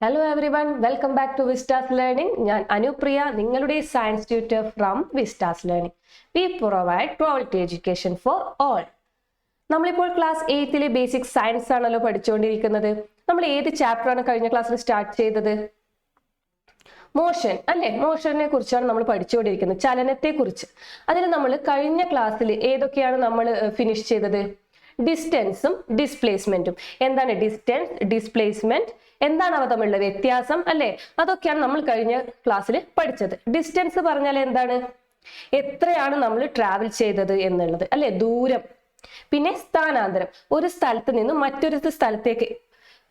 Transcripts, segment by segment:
Hello everyone, welcome back to Vistas Learning. ഞാൻ അനുപ്രിയ, നിങ്ങളുടെ science tutor from Vistas learning. We provide quality education for all. നമ്മളിപ്പോൾ class 8ലെ basic science ആണല്ലോ പഠിച്ചുകൊണ്ടിരിക്കുന്നത്. നമ്മൾ ഏത് ചാപ്റ്റർ ആണ് കഴിഞ്ഞ ക്ലാസ്സിൽ സ്റ്റാർട്ട് ചെയ്തത്? മോഷൻ അല്ലേ? മോഷനെ കുറിച്ചാണ് നമ്മൾ പഠിച്ചുകൊണ്ടിരിക്കുന്നത്, ചലനത്തെ കുറിച്ച്. അതിൽ നമ്മൾ കഴിഞ്ഞ ക്ലാസ്സിൽ ഏതൊക്കെയാണ് നമ്മൾ ഫിനിഷ് ചെയ്തത്? ഡിസ്റ്റൻസും ഡിസ്പ്ലേസ്മെന്റും. എന്താണ് ഡിസ്റ്റൻസ്, ഡിസ്പ്ലേസ്മെന്റ്, എന്താണ് അവ തമ്മിലുള്ള വ്യത്യാസം അല്ലെ? അതൊക്കെയാണ് നമ്മൾ കഴിഞ്ഞ ക്ലാസ്സിൽ പഠിച്ചത്. ഡിസ്റ്റൻസ് പറഞ്ഞാൽ എന്താണ്? എത്രയാണ് നമ്മൾ ട്രാവൽ ചെയ്തത് എന്നുള്ളത് അല്ലെ, ദൂരം. പിന്നെ സ്ഥാനാന്തരം, ഒരു സ്ഥലത്ത് നിന്നും മറ്റൊരു സ്ഥലത്തേക്ക്,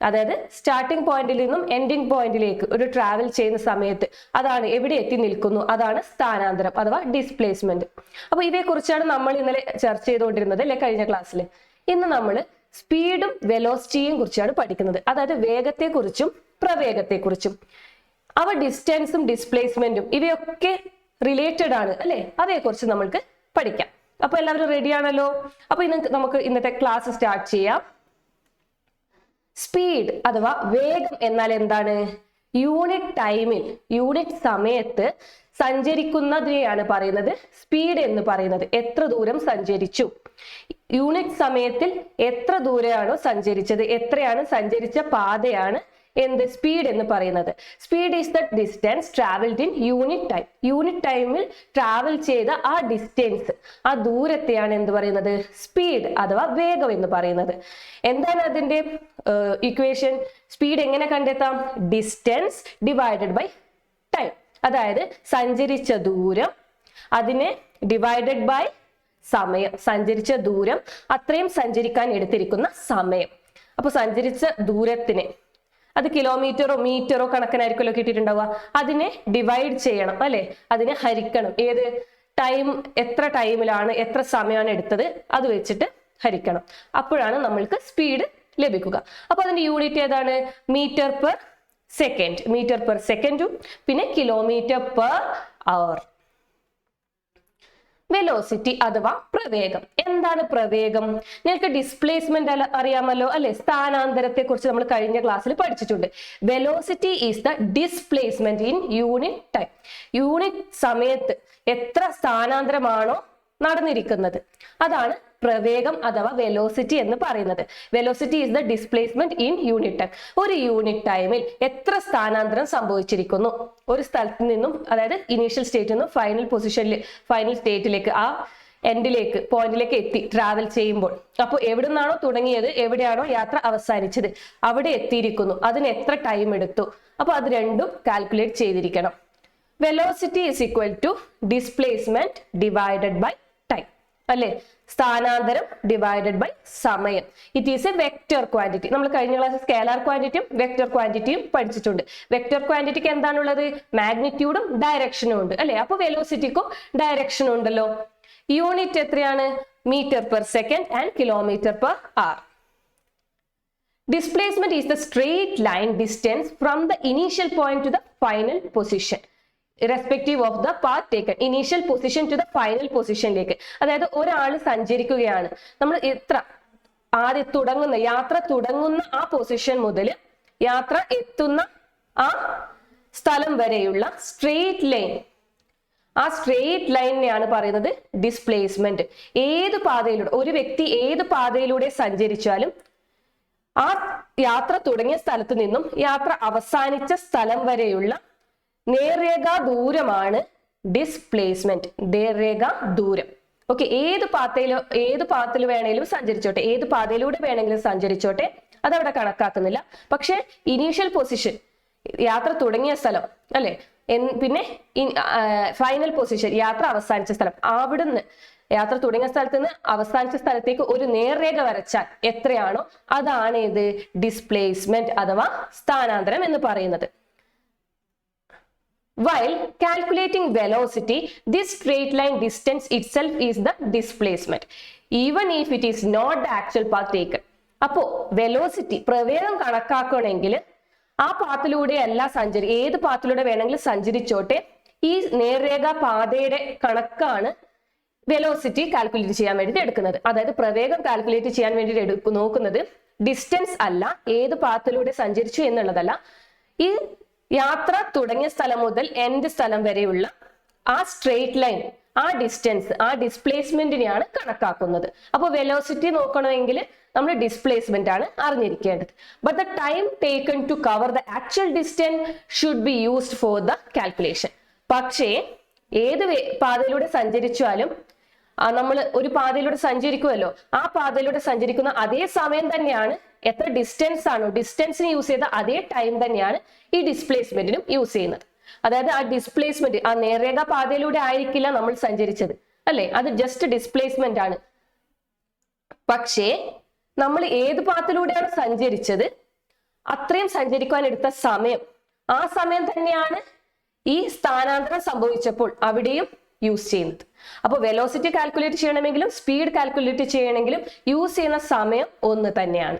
അതായത് സ്റ്റാർട്ടിംഗ് പോയിന്റിൽ നിന്നും എൻഡിങ് പോയിന്റിലേക്ക് ഒരു ട്രാവൽ ചെയ്യുന്ന സമയത്ത് അതാണ് എവിടെ എത്തി നിൽക്കുന്നു, അതാണ് സ്ഥാനാന്തരം അഥവാ ഡിസ്പ്ലേസ്മെന്റ്. അപ്പൊ ഇതേ കുറിച്ചാണ് നമ്മൾ ഇന്നലെ ചർച്ച ചെയ്തുകൊണ്ടിരുന്നത് അല്ലെ കഴിഞ്ഞ ക്ലാസ്സിൽ. ഇന്ന് നമ്മൾ സ്പീഡും വെലോസിറ്റിയും കുറിച്ചാണ് പഠിക്കുന്നത്, അതായത് വേഗത്തെ കുറിച്ചും പ്രവേഗത്തെ കുറിച്ചും. അവ ഡിസ്റ്റൻസും ഡിസ്പ്ലേസ്മെന്റും ഇവയൊക്കെ റിലേറ്റഡ് ആണ് അല്ലെ, അവയെ കുറിച്ച് നമ്മൾക്ക് പഠിക്കാം. അപ്പൊ എല്ലാവരും റെഡി ആണല്ലോ? അപ്പൊ നമുക്ക് ഇന്നത്തെ ക്ലാസ് സ്റ്റാർട്ട് ചെയ്യാം. സ്പീഡ് അഥവാ വേഗം എന്നാൽ എന്താണ്? യൂണിറ്റ് ടൈമിൽ, യൂണിറ്റ് സമയത്ത് സഞ്ചരിക്കുന്നതിനെയാണ് പറയുന്നത് സ്പീഡ് എന്ന് പറയുന്നത്. എത്ര ദൂരം സഞ്ചരിച്ചു, യൂണിറ്റ് സമയത്തിൽ എത്ര ദൂരെയാണോ സഞ്ചരിച്ചത്, എത്രയാണ് സഞ്ചരിച്ച പാതയാണ് എന്ത് സ്പീഡ് എന്ന് പറയുന്നത്. Speed is the distance travelled in unit time. Unit ടൈമിൽ ട്രാവൽ ചെയ്ത ആ ഡിസ്റ്റൻസ്, ആ ദൂരത്തെയാണ് എന്ത് പറയുന്നത്? സ്പീഡ് അഥവാ വേഗം എന്ന് പറയുന്നത്. എന്താണ് അതിന്റെ ഇക്വേഷൻ? സ്പീഡ് എങ്ങനെ കണ്ടെത്താം? Distance divided by time. അതായത് സഞ്ചരിച്ച ദൂരം അതിനെ ഡിവൈഡഡ് ബൈ സമയം. സഞ്ചരിച്ച ദൂരം അത്രയും സഞ്ചരിക്കാൻ എടുത്തിരിക്കുന്ന സമയം. അപ്പൊ സഞ്ചരിച്ച ദൂരത്തിനെ, അത് കിലോമീറ്ററോ മീറ്ററോ കണക്കിനായിരിക്കുമല്ലോ കിട്ടിയിട്ടുണ്ടാവുക, അതിനെ ഡിവൈഡ് ചെയ്യണം അല്ലെ, അതിനെ ഹരിക്കണം. ഏത് ടൈം, എത്ര ടൈമിലാണ് എത്ര സമയമാണ് എടുത്തത് അത് വെച്ചിട്ട് ഹരിക്കണം. അപ്പോഴാണ് നമ്മൾക്ക് സ്പീഡ് ലഭിക്കുക. അപ്പൊ അതിന്റെ യൂണിറ്റ് ഏതാണ്? Metre per second. Metre per സെക്കൻഡും പിന്നെ കിലോമീറ്റർ പെർ അവർ. വെലോസിറ്റി അഥവാ പ്രവേഗം. എന്താണ് പ്രവേഗം? നിങ്ങൾക്ക് ഡിസ്പ്ലേസ്മെന്റ് അറിയാമല്ലോ അല്ലെ, സ്ഥാനാന്തരത്തെ കുറിച്ച് നമ്മൾ കഴിഞ്ഞ ക്ലാസ്സിൽ പഠിച്ചിട്ടുണ്ട്. Velocity is the displacement in unit time. Unit സമയത്ത് എത്ര സ്ഥാനാന്തരമാണോ നടന്നിരിക്കുന്നത് അതാണ് പ്രവേഗം അഥവാ വെലോസിറ്റി എന്ന് പറയുന്നത്. Velocity is the displacement in unit time. ഒരു യൂണിറ്റ് ടൈമിൽ എത്ര സ്ഥാനാന്തരം സംഭവിച്ചിരിക്കുന്നു ഒരു സ്ഥലത്ത് നിന്നും, അതായത് ഇനീഷ്യൽ സ്റ്റേറ്റിൽ നിന്നും ഫൈനൽ സ്റ്റേറ്റിലേക്ക്, ആ എൻഡിലേക്ക്, പോയിന്റിലേക്ക് എത്തി ട്രാവൽ ചെയ്യുമ്പോൾ. അപ്പോൾ എവിടെ നിന്നാണോ തുടങ്ങിയത്, എവിടെയാണോ യാത്ര അവസാനിച്ചത്, അവിടെ എത്തിയിരിക്കുന്നു, അതിന് എത്ര ടൈം എടുത്തു. അപ്പൊ അത് രണ്ടും കാൽക്കുലേറ്റ് ചെയ്തിരിക്കണം. Velocity is equal to displacement divided by time അല്ലെ, സ്ഥാനാന്തരം ഡിവൈഡഡ് ബൈ സമയം. It is a vector quantity. നമ്മൾ കഴിഞ്ഞ ക്ലാസ്സിൽ സ്കേലാർ ക്വാണ്ടിറ്റിയും വെക്റ്റർ ക്വാണ്ടിറ്റിയും പഠിച്ചിട്ടുണ്ട്. വെക്റ്റർ ക്വാണ്ടിറ്റിക്ക് എന്താണുള്ളത്? മാഗ്നിറ്റ്യൂഡും ഡയറക്ഷനും ഉണ്ട് അല്ലെ. അപ്പൊ വെലോസിറ്റിക്കും ഡയറക്ഷനും ഉണ്ടല്ലോ. യൂണിറ്റ് എത്രയാണ്? Metre per second and kilometre per hour. Displacement is the straight line distance from the initial point to the final position, irrespective of the path taken. Initial position to the final position ലേക്ക്. അതായത് ഒരാൾ സഞ്ചരിക്കുകയാണ്, നമ്മൾ യാത്ര തുടങ്ങുന്ന ആ position മുതൽ യാത്ര എത്തുന്ന ആ സ്ഥലം വരെയുള്ള സ്ട്രെയിറ്റ് ലൈൻ, ആ സ്ട്രെയിറ്റ് ലൈനിനെയാണ് പറയുന്നത് ഡിസ്പ്ലേസ്മെന്റ്. ഏത് പാതയിലൂടെ ഒരു വ്യക്തി ഏത് പാതയിലൂടെ സഞ്ചരിച്ചാലും ആ യാത്ര തുടങ്ങിയ സ്ഥലത്ത് നിന്നും യാത്ര അവസാനിച്ച സ്ഥലം വരെയുള്ള നേർരേഖാ ദൂരമാണ് ഡിസ്പ്ലേസ്മെന്റ്. നേർരേഖാ ദൂരം. ഓക്കെ, ഏത് പാത്തിൽ വേണമെങ്കിലും സഞ്ചരിച്ചോട്ടെ, ഏത് പാതയിലൂടെ വേണമെങ്കിലും സഞ്ചരിച്ചോട്ടെ, അതവിടെ കണക്കാക്കുന്നില്ല. പക്ഷെ ഇനീഷ്യൽ പൊസിഷൻ, യാത്ര തുടങ്ങിയ സ്ഥലം അല്ലെ, പിന്നെ ഫൈനൽ പൊസിഷൻ, യാത്ര അവസാനിച്ച സ്ഥലം, അവിടുന്ന് യാത്ര തുടങ്ങിയ സ്ഥലത്ത് നിന്ന് അവസാനിച്ച സ്ഥലത്തേക്ക് ഒരു നേർരേഖ വരച്ചാൽ എത്രയാണോ അതാണ് ഇത് ഡിസ്പ്ലേസ്മെന്റ് അഥവാ സ്ഥാനാന്തരം എന്ന് പറയുന്നത്. While calculating velocity, this straight line distance itself is the displacement, even if it is not the actual path taken. അപ്പോ വെലോസിറ്റി, പ്രവേഗം കണക്കാക്കണമെങ്കിൽ ആ പാത്തിലൂടെ അല്ല ഏത് പാത്തിലൂടെ വേണമെങ്കിലും സഞ്ചരിച്ചോട്ടെ, ഈ നേർരേഖ പാതയുടെ കണക്കാണ് വെലോസിറ്റി കാൽക്കുലേറ്റ് ചെയ്യാൻ വേണ്ടിയിട്ട് എടുക്കുന്നത്. അതായത് പ്രവേഗം കാൽക്കുലേറ്റ് ചെയ്യാൻ വേണ്ടിയിട്ട് നോക്കുന്നത് ഡിസ്റ്റൻസ് അല്ല, ഏത് പാത്തിലൂടെ സഞ്ചരിച്ചു എന്നുള്ളതല്ല, ഈ യാത്ര തുടങ്ങിയ സ്ഥലം മുതൽ എൻഡ് സ്ഥലം വരെയുള്ള ആ സ്ട്രെയിറ്റ് ലൈൻ, ആ ഡിസ്റ്റൻസ്, ആ ഡിസ്പ്ലേസ്മെന്റിനെയാണ് കണക്കാക്കുന്നത്. അപ്പൊ വെലോസിറ്റി നോക്കണമെങ്കിൽ നമ്മൾ ഡിസ്പ്ലേസ്മെന്റ് ആണ് അറിഞ്ഞിരിക്കേണ്ടത്. But the time taken to cover the actual distance should be used for the calculation. പക്ഷേ ഏത് പാതയിലൂടെ സഞ്ചരിച്ചാലും നമ്മൾ ഒരു പാതയിലൂടെ സഞ്ചരിക്കുമല്ലോ, ആ പാതയിലൂടെ സഞ്ചരിക്കുന്ന അതേ സമയം തന്നെയാണ് എത്ര ഡിസ്റ്റൻസ് ആണോ ഡിസ്റ്റൻസിന് യൂസ് ചെയ്ത അതേ ടൈം തന്നെയാണ് ഈ ഡിസ്പ്ലേസ്മെന്റിനും യൂസ് ചെയ്യുന്നത്. അതായത് ആ ഡിസ്പ്ലേസ്മെന്റ് ആ നേർരേഖ പാതയിലൂടെ ആയിരിക്കില്ല നമ്മൾ സഞ്ചരിച്ചത്, അല്ലെ? അത് ജസ്റ്റ് ഡിസ്പ്ലേസ്മെന്റ് ആണ്. പക്ഷേ നമ്മൾ ഏത് പാത്തിലൂടെയാണ് സഞ്ചരിച്ചത് അത്രയും സഞ്ചരിക്കാൻ എടുത്ത സമയം, ആ സമയം തന്നെയാണ് ഈ സ്ഥാനാന്തരം സംഭവിച്ചപ്പോൾ അവിടെയും യൂസ് ചെയ്യുന്നത്. അപ്പൊ വെലോസിറ്റി കാൽക്കുലേറ്റ് ചെയ്യണമെങ്കിലും സ്പീഡ് കാൽക്കുലേറ്റ് ചെയ്യണമെങ്കിലും യൂസ് ചെയ്യുന്ന സമയം ഒന്ന് തന്നെയാണ്.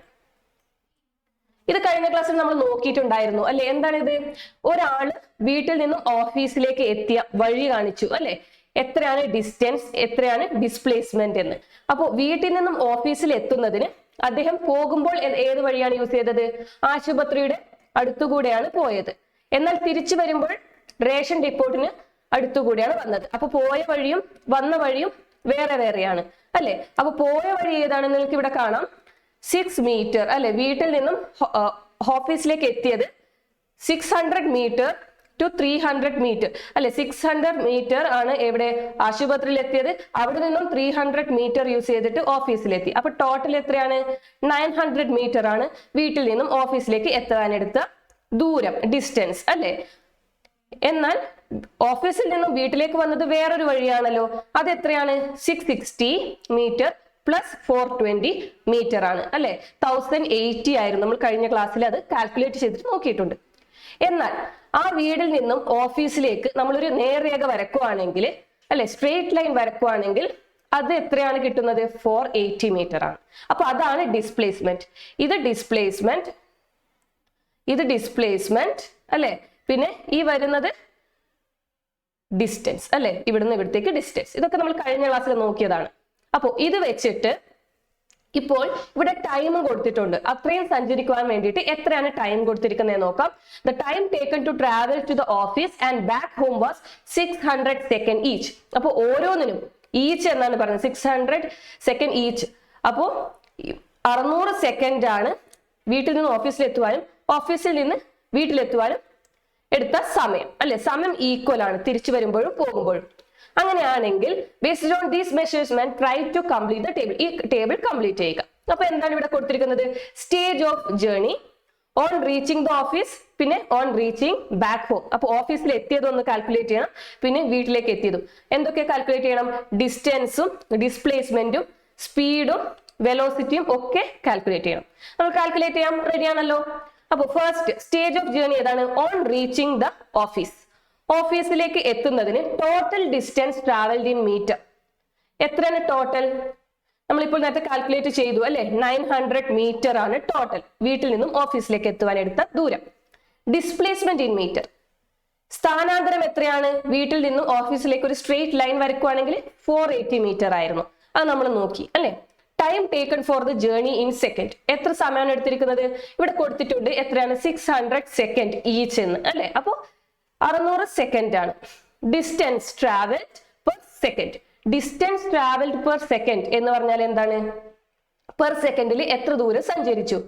ഇത് കഴിഞ്ഞ ക്ലാസ്സിൽ നമ്മൾ നോക്കിയിട്ടുണ്ടായിരുന്നു, അല്ലെ? എന്താണിത്? ഒരാള് വീട്ടിൽ നിന്നും ഓഫീസിലേക്ക് എത്തിയ വഴി കാണിച്ചു, അല്ലെ? എത്രയാണ് ഡിസ്റ്റൻസ്, എത്രയാണ് ഡിസ്പ്ലേസ്മെന്റ് എന്ന്. അപ്പോൾ വീട്ടിൽ നിന്നും ഓഫീസിൽ എത്തുന്നതിന് അദ്ദേഹം പോകുമ്പോൾ ഏത് വഴിയാണ് യൂസ് ചെയ്തത്? ആശുപത്രിയുടെ അടുത്തുകൂടെയാണ് പോയത്. എന്നാൽ തിരിച്ചു വരുമ്പോൾ റേഷൻ ഡിപ്പോട്ടിന് അടുത്തുകൂടെയാണ് വന്നത്. അപ്പൊ പോയ വഴിയും വന്ന വഴിയും വേറെ വേറെയാണ്, അല്ലെ? അപ്പൊ പോയ വഴി ഏതാണെന്ന് നിങ്ങൾക്ക് ഇവിടെ കാണാം, 6 മീറ്റർ, അല്ലെ? വീട്ടിൽ നിന്നും ഓഫീസിലേക്ക് എത്തിയത് 600 മീറ്റർ ടു 300 മീറ്റർ, അല്ലെ? 600 മീറ്റർ ആണ് എവിടെ? ആശുപത്രിയിൽ എത്തിയത്. അവിടെ നിന്നും 300 മീറ്റർ യൂസ് ചെയ്തിട്ട് ഓഫീസിലെത്തി. അപ്പൊ ടോട്ടൽ എത്രയാണ്? 900 മീറ്റർ ആണ് വീട്ടിൽ നിന്നും ഓഫീസിലേക്ക് എത്താനെടുത്ത ദൂരം, ഡിസ്റ്റൻസ്, അല്ലെ? എന്നാൽ ഓഫീസിൽ നിന്നും വീട്ടിലേക്ക് വന്നത് വേറൊരു വഴിയാണല്ലോ. അത് എത്രയാണ്? 660 മീറ്റർ പ്ലസ് 420 മീറ്റർ ആണ്, അല്ലെ? 1080 ആയിരുന്നു. നമ്മൾ കഴിഞ്ഞ ക്ലാസ്സിൽ അത് കാൽക്കുലേറ്റ് ചെയ്തിട്ട് നോക്കിയിട്ടുണ്ട്. എന്നാൽ ആ വീടിൽ നിന്നും ഓഫീസിലേക്ക് നമ്മളൊരു നേർരേഖ വരക്കുവാണെങ്കിൽ, അല്ലെ, സ്ട്രെയിറ്റ് ലൈൻ വരക്കുവാണെങ്കിൽ അത് എത്രയാണ് കിട്ടുന്നത്? 480 മീറ്റർ ആണ്. അപ്പൊ അതാണ് ഡിസ്പ്ലേസ്മെന്റ്. ഇത് ഡിസ്പ്ലേസ്മെന്റ്, ഇത് ഡിസ്പ്ലേസ്മെന്റ്, അല്ലെ? പിന്നെ ഈ വരുന്നത് ഡിസ്റ്റൻസ്, അല്ലെ? ഇവിടുന്ന് ഇവിടത്തേക്ക് ഡിസ്റ്റൻസ്. ഇതൊക്കെ നമ്മൾ കഴിഞ്ഞ ക്ലാസ്സിൽ നോക്കിയതാണ്. അപ്പോ ഇത് വെച്ചിട്ട് ഇപ്പോൾ ഇവിടെ ടൈമും കൊടുത്തിട്ടുണ്ട്. അത്രയും സഞ്ചരിക്കുവാൻ വേണ്ടിയിട്ട് എത്രയാണ് ടൈം കൊടുത്തിരിക്കുന്നത് നോക്കാം. The time taken to travel to the office and back home was 600 second each. അപ്പോൾ ഓരോന്നിനും ഈച്ച് എന്നാണ് പറയുന്നത്, 600 സെക്കൻഡ് ഈച്ച്. അപ്പോ 600 സെക്കൻഡ് ആണ് വീട്ടിൽ നിന്ന് ഓഫീസിലെത്തുവാനും ഓഫീസിൽ നിന്ന് വീട്ടിലെത്തുവാനും എടുത്ത സമയം, അല്ലെ? സമയം ഈക്വൽ ആണ് തിരിച്ചു വരുമ്പോഴും പോകുമ്പോഴും. അങ്ങനെയാണെങ്കിൽ based on these measurements try to complete the table. ഈ ടേബിൾ കംപ്ലീറ്റ് ചെയ്യുക. അപ്പൊ എന്താണ് ഇവിടെ കൊടുത്തിരിക്കുന്നത്? Stage of journey, on reaching the office, പിന്നെ ഓൺ റീച്ചിങ് ബാക്ക് ഹോം. അപ്പൊ ഓഫീസിൽ എത്തിയതൊന്ന് കാൽക്കുലേറ്റ് ചെയ്യണം, പിന്നെ വീട്ടിലേക്ക് എത്തിയതും. എന്തൊക്കെ കാൽക്കുലേറ്റ് ചെയ്യണം? ഡിസ്റ്റൻസും ഡിസ്പ്ലേസ്മെന്റും സ്പീഡും വെലോസിറ്റിയും ഒക്കെ കാൽക്കുലേറ്റ് ചെയ്യണം. നമ്മൾ കാൽക്കുലേറ്റ് ചെയ്യാം. റെഡി ആണല്ലോ? അപ്പൊ ഫസ്റ്റ് സ്റ്റേജ് ഓഫ് ജേർണി ഏതാണ്? On reaching the office. ഓഫീസിലേക്ക് എത്തുന്നതിന് total distance travelled in metre. എത്രയാണ് ടോട്ടൽ? നമ്മളിപ്പോൾ നേരത്തെ കാൽക്കുലേറ്റ് ചെയ്തു, അല്ലെ? 900 മീറ്റർ ആണ് ടോട്ടൽ വീട്ടിൽ നിന്നും ഓഫീസിലേക്ക് എത്തുവാൻ എടുത്ത ദൂരം. Displacement in metre. സ്ഥാനാന്തരം എത്രയാണ്? വീട്ടിൽ നിന്നും ഓഫീസിലേക്ക് ഒരു സ്ട്രെയിറ്റ് ലൈൻ വരയ്ക്കുവാണെങ്കിൽ 480 മീറ്റർ ആയിരുന്നു. അത് നമ്മൾ നോക്കി, അല്ലെ? Time taken for the journey in second. എത്ര സമയമാണ് എടുത്തിരിക്കുന്നത്? ഇവിടെ കൊടുത്തിട്ടുണ്ട് എത്രയാണ്? 600 സെക്കൻഡ് ഈച്ച് എന്ന്, അല്ലെ? അപ്പോ 600 സെക്കൻഡ് ആണ്. Distance travelled per second. Distance travelled per second എന്ന് പറഞ്ഞാൽ എന്താണ്? പെർ സെക്കൻഡിൽ എത്ര ദൂരം സഞ്ചരിച്ചു,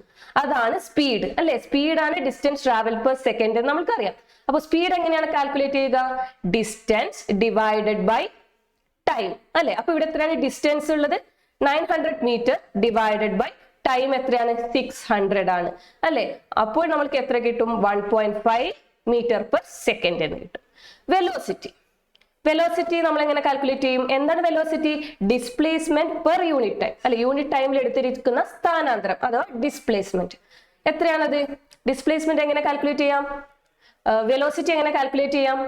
അതാണ് സ്പീഡ്, അല്ലെ? സ്പീഡാണ് ഡിസ്റ്റൻസ് ട്രാവൽഡ് പെർ സെക്കൻഡ് എന്ന് നമുക്കറിയാം. അപ്പൊ സ്പീഡ് എങ്ങനെയാണ് കാൽക്കുലേറ്റ് ചെയ്യുക? ഡിസ്റ്റൻസ് ഡിവൈഡഡ് ബൈ ടൈം, അല്ലെ? അപ്പൊ ഇവിടെ എത്രയാണ് ഡിസ്റ്റൻസ് ഉള്ളത്? 900 മീറ്റർ ഡിവൈഡഡ് ബൈ ടൈം എത്രയാണ്? 600 ആണ്, അല്ലെ? അപ്പോൾ നമ്മൾക്ക് എത്ര കിട്ടും? 1.5 മീറ്റർ പെർ സെക്കൻഡ് എന്ന് കിട്ടും. വെലോസിറ്റി. വെലോസിറ്റി നമ്മൾ എങ്ങനെ കാൽക്കുലേറ്റ് ചെയ്യും? എന്താണ് velocity? Displacement per unit time, അല്ലെ? യൂണിറ്റ് ടൈമിൽ എടുത്തിരിക്കുന്ന സ്ഥാനാന്തരം അഥവാ ഡിസ്പ്ലേസ്മെന്റ്. എത്രയാണത്? ഡിസ്പ്ലേസ്മെന്റ് എങ്ങനെ കാൽക്കുലേറ്റ് ചെയ്യാം? വെലോസിറ്റി എങ്ങനെ കാൽക്കുലേറ്റ് ചെയ്യാം?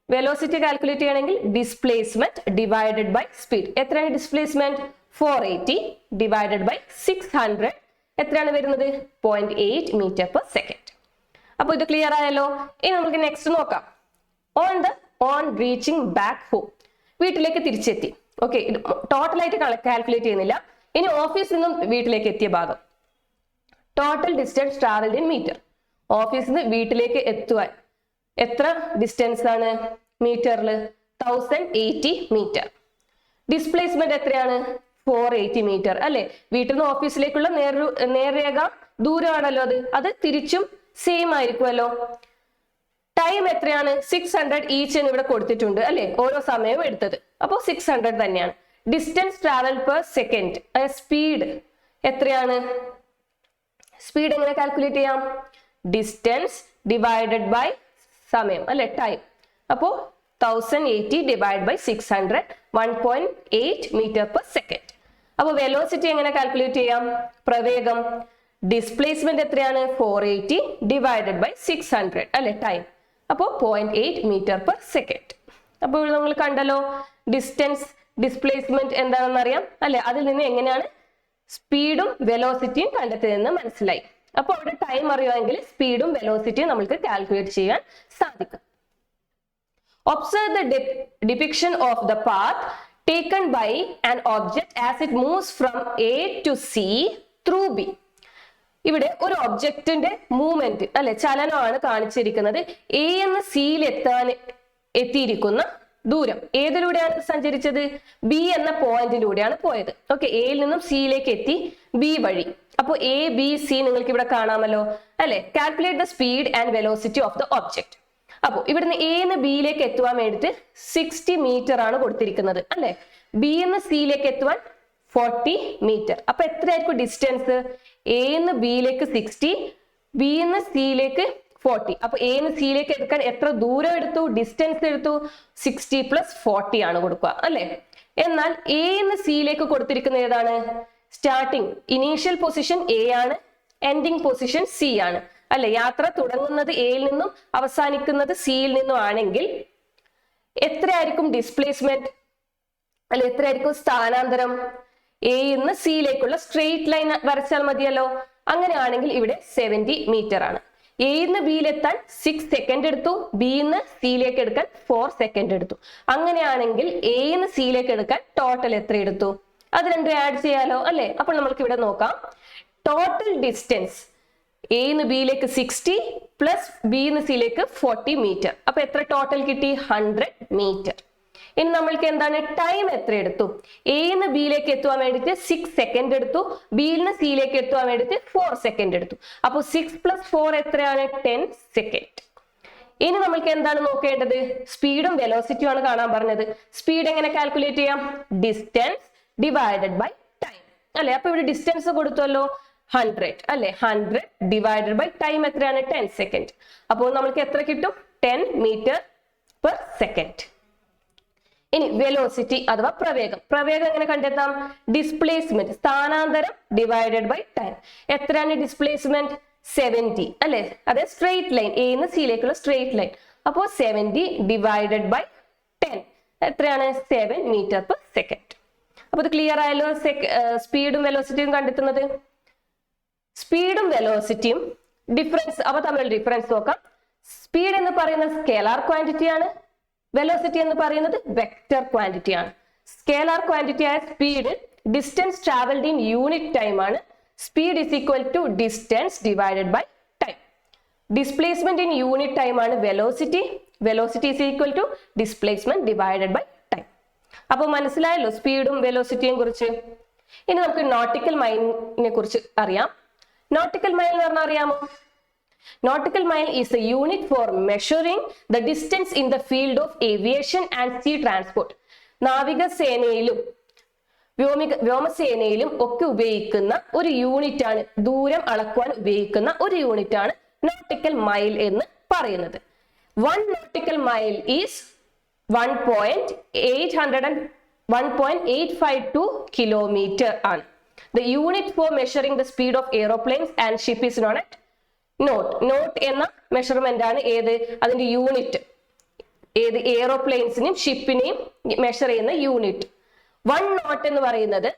വെലോസിറ്റി കാൽക്കുലേറ്റ് ചെയ്യണമെങ്കിൽ ഡിസ്പ്ലേസ്മെന്റ് ഡിവൈഡഡ് ബൈ സ്പീഡ്. എത്രയാണ് ഡിസ്പ്ലേസ്മെന്റ്? 480 ഡിവൈഡഡ് ബൈ 600 എത്രയാണ് വരുന്നത്? 0.8 മീറ്റർ പെർ സെക്കൻഡ്. അപ്പൊ ഇത് ക്ലിയർ ആയല്ലോ. ഇനി നമുക്ക് നെക്സ്റ്റ് നോക്കാം. On reaching back home. വീട്ടിലേക്ക് തിരിച്ചെത്തി. ഓക്കെ, ഇത് ടോട്ടലായിട്ട് കാൽക്കുലേറ്റ് ചെയ്യുന്നില്ല. ഇനി ഓഫീസിൽ നിന്നും വീട്ടിലേക്ക് എത്തിയ ഭാഗം. Total distance travelled in metre. ഓഫീസിൽ നിന്ന് വീട്ടിലേക്ക് എത്തുവാൻ എത്ര ഡിസ്റ്റൻസ് ആണ് മീറ്ററിൽ? 1080 മീറ്റർ. ഡിസ്പ്ലേസ്മെന്റ് എത്രയാണ്? 480 മീറ്റർ അല്ലെ? വീട്ടിൽ നിന്ന് ഓഫീസിലേക്കുള്ള നേർരേഖ ദൂരമാണല്ലോ അത് തിരിച്ചും സെയിം ആയിരിക്കുമല്ലോ. ടൈം എത്രയാണ്? 600 ഈച്ച് എന്ന് ഇവിടെ കൊടുത്തിട്ടുണ്ട് അല്ലെ? ഓരോ സമയവും എടുത്തത്. അപ്പോൾ 600 തന്നെയാണ്. Distance travel per second, speed എത്രയാണ്? സ്പീഡ് എങ്ങനെ കാൽക്കുലേറ്റ് ചെയ്യാം? ഡിസ്റ്റൻസ് ഡിവൈഡഡ് ബൈ സമയം അല്ലെ? ടൈം. അപ്പോൾ 1080 divide by 600, 1.8 metre per second. അപ്പോൾ വെലോസിറ്റി എങ്ങനെ കാൽക്കുലേറ്റ് ചെയ്യാം? പ്രവേഗം. ഡിസ്പ്ലേസ്മെന്റ് എത്രയാണ്? 480 ഡിവൈഡഡ് ബൈ 600 അല്ലെ? ടൈം. അപ്പോൾ 0.8 മീറ്റർ പെർ സെക്കൻഡ്. അപ്പോൾ നമ്മൾ കണ്ടല്ലോ ഡിസ്റ്റൻസ് ഡിസ്പ്ലേസ്മെന്റ് എന്താണെന്ന് അറിയാം അല്ലെ? അതിൽ നിന്ന് എങ്ങനെയാണ് സ്പീഡും വെലോസിറ്റിയും കണ്ടെത്തിയതെന്ന് മനസ്സിലായി. അപ്പോൾ അവിടെ ടൈം അറിയുമെങ്കിൽ സ്പീഡും വെലോസിറ്റിയും നമുക്ക് കാൽക്കുലേറ്റ് ചെയ്യാൻ സാധിക്കും. Observe the depiction of the path taken by an object as it moves from A to C through B. ഇവിടെ ഒരു ഒബ്ജക്റ്റിന്റെ മൂവ്മെന്റ് അല്ലെ, ചലനമാണ് കാണിച്ചിരിക്കുന്നത്. എ എന്ന സിയിൽ എത്തിയിരിക്കുന്ന ദൂരം ഏതിലൂടെയാണ് സഞ്ചരിച്ചത്? ബി എന്ന പോയിന്റിലൂടെയാണ് പോയത്. ഓക്കെ, എയിൽ നിന്നും സിയിലേക്ക് എത്തി ബി വഴി. അപ്പോൾ എ ബി സി നിങ്ങൾക്ക് ഇവിടെ കാണാമല്ലോ അല്ലെ? Calculate the speed and velocity of the object. അപ്പോൾ ഇവിടുന്ന് എ എന്ന് ബിയിലേക്ക് എത്തുവാൻ വേണ്ടിയിട്ട് 60 മീറ്റർ ആണ് കൊടുത്തിരിക്കുന്നത് അല്ലെ? ബി എന്ന് സിയിലേക്ക് എത്തുവാൻ 40 മീറ്റർ. അപ്പൊ എത്രയായിരിക്കും ഡിസ്റ്റൻസ്? എ എന്ന് ബിയിലേക്ക് 60, ബി എന്ന് സിയിലേക്ക് 40. അപ്പൊ എ എന്ന് സിയിലേക്ക് എടുക്കാൻ എത്ര ദൂരം എടുത്തു? ഡിസ്റ്റൻസ് എടുത്തു 60 + 40 ആണ് കൊടുക്കുക അല്ലെ? എന്നാൽ എ എന്ന് സിയിലേക്ക് കൊടുത്തിരിക്കുന്ന ഏതാണ്? സ്റ്റാർട്ടിങ് ഇനീഷ്യൽ പൊസിഷൻ എ ആണ്, എൻഡിങ് പൊസിഷൻ സി ആണ് അല്ലെ? യാത്ര തുടങ്ങുന്നത് എയിൽ നിന്നും അവസാനിക്കുന്നത് സിയിൽ നിന്നും ആണെങ്കിൽ എത്രയായിരിക്കും ഡിസ്പ്ലേസ്മെന്റ് അല്ലെ? എത്രയായിരിക്കും സ്ഥാനാന്തരം? എയിൽ നിന്ന് സിയിലേക്കുള്ള സ്ട്രെയിറ്റ് ലൈൻ വരച്ചാൽ മതിയല്ലോ. അങ്ങനെയാണെങ്കിൽ ഇവിടെ 70 മീറ്റർ ആണ്. എയിൽ നിന്ന് ബിയിലെത്താൻ 6 സെക്കൻഡ് എടുത്തു, ബിയിൽ നിന്ന് സിയിലേക്ക് എടുക്കാൻ 4 സെക്കൻഡ് എടുത്തു. അങ്ങനെയാണെങ്കിൽ എയിൽ നിന്ന് സിയിലേക്ക് എടുക്കാൻ ടോട്ടൽ എത്ര എടുത്തു? അത് രണ്ടും ആഡ് ചെയ്യാലോ അല്ലെ? അപ്പോൾ നമുക്ക് ഇവിടെ നോക്കാം. ടോട്ടൽ ഡിസ്റ്റൻസ് എന്ന് ബിയിലേക്ക് 60 പ്ലസ് ബിന്ന് സിയിലേക്ക് 40 മീറ്റർ. അപ്പൊ എത്ര ടോട്ടൽ കിട്ടി? 100 മീറ്റർ. ഇനി നമ്മൾക്ക് എന്താണ് ടൈം എത്ര എടുത്തു? എന്ന് ബിയിലേക്ക് എത്തുവാൻ വേണ്ടിയിട്ട് 6 സെക്കൻഡ് എടുത്തു, ബിയിൽ നിന്ന് സിയിലേക്ക് എത്തുവാൻ വേണ്ടിയിട്ട് 4 സെക്കൻഡ് എടുത്തു. അപ്പോൾ 6 + 4 എത്രയാണ്? 10 സെക്കൻഡ്. ഇനി നമ്മൾക്ക് എന്താണ് നോക്കേണ്ടത്? സ്പീഡും വെലോസിറ്റിയും ആണ് കാണാൻ പറഞ്ഞത്. സ്പീഡ് എങ്ങനെ കാൽക്കുലേറ്റ് ചെയ്യാം? ഡിസ്റ്റൻസ് ഡിവൈഡഡ് ബൈ ടൈം അല്ലെ? അപ്പൊ ഇവിടെ ഡിസ്റ്റൻസ് കൊടുത്തല്ലോ 100 അല്ലെ? 100 ഡിവൈഡഡ് ബൈ ടൈം എത്രയാണ്? 10 സെക്കൻഡ്. അപ്പോൾ നമുക്ക് എത്ര കിട്ടും? 10 മീറ്റർ പെർ സെക്കൻഡ്. ഇനി വെലോസിറ്റി അഥവാ പ്രവേഗം. പ്രവേഗം എങ്ങനെ കണ്ടെത്താം? ഡിസ്പ്ലേസ്മെന്റ് സ്ഥാനാന്തരം ഡിവൈഡഡ് ബൈ ടൈം. എത്രയാണ് ഡിസ്പ്ലേസ്മെന്റ്? 70 അല്ലെ? അതെ, സ്ട്രെയിറ്റ് ലൈൻ എന്ന് സിയിലേക്കുള്ള സ്ട്രെയിറ്റ് ലൈൻ. അപ്പോൾ 70 ഡിവൈഡഡ് ബൈ 10 എത്രയാണ്? 7 മീറ്റർ പെർ സെക്കൻഡ്. അപ്പൊ ഇത് ക്ലിയർ ആയല്ലോ സ്പീഡും വെലോസിറ്റിയും കണ്ടെത്തുന്നത്. സ്പീഡും വെലോസിറ്റിയും ഡിഫറൻസ്, അവ തമ്മിലുള്ള ഡിഫറൻസ് നോക്കാം. സ്പീഡ് എന്ന് പറയുന്നത് സ്കേലാർ ക്വാണ്ടിറ്റി ആണ്, വെലോസിറ്റി എന്ന് പറയുന്നത് വെക്റ്റർ ക്വാണ്ടിറ്റി ആണ്. സ്കേലാർ ക്വാണ്ടിറ്റി ആയ speed distance travelled in unit time ആണ്. Speed is equal to distance divided by time. Displacement in unit time ആണ് velocity. Velocity is equal to displacement divided by time. അപ്പോൾ മനസ്സിലായല്ലോ സ്പീഡും വെലോസിറ്റിയും കുറിച്ച്. ഇനി നമുക്ക് നോട്ടിക്കൽ മൈലിനെ കുറിച്ച് അറിയാം. നോട്ടിക്കൽ മൈൽ എന്ന് പറഞ്ഞാൽ അറിയാമോ? Nautical mile is a unit for measuring the distance in the field of aviation and sea transport. നാവികസേനയിലും വ്യോമസേനയിലും ഒക്കെ ഉപയോഗിക്കുന്ന ഒരു യൂണിറ്റ് ആണ്, ദൂരം അളക്കുവാൻ ഉപയോഗിക്കുന്ന ഒരു യൂണിറ്റ് ആണ് നോട്ടിക്കൽ മൈൽ എന്ന് പറയുന്നത്. 1 nautical mile is 1.852 kilometer ആണ്. The unit for measuring the speed of aeroplanes and ship is known as knot. Knot എന്ന മെഷർമെന്റ് ആണ് ഏത്? അതിന്റെ യൂണിറ്റ് ഏത്? എയ്റോപ്ലെയിൻസിനെയും ഷിപ്പിനെയും മെഷർ ചെയ്യുന്ന യൂണിറ്റ്. 1 knot എന്ന് പറയുന്നത്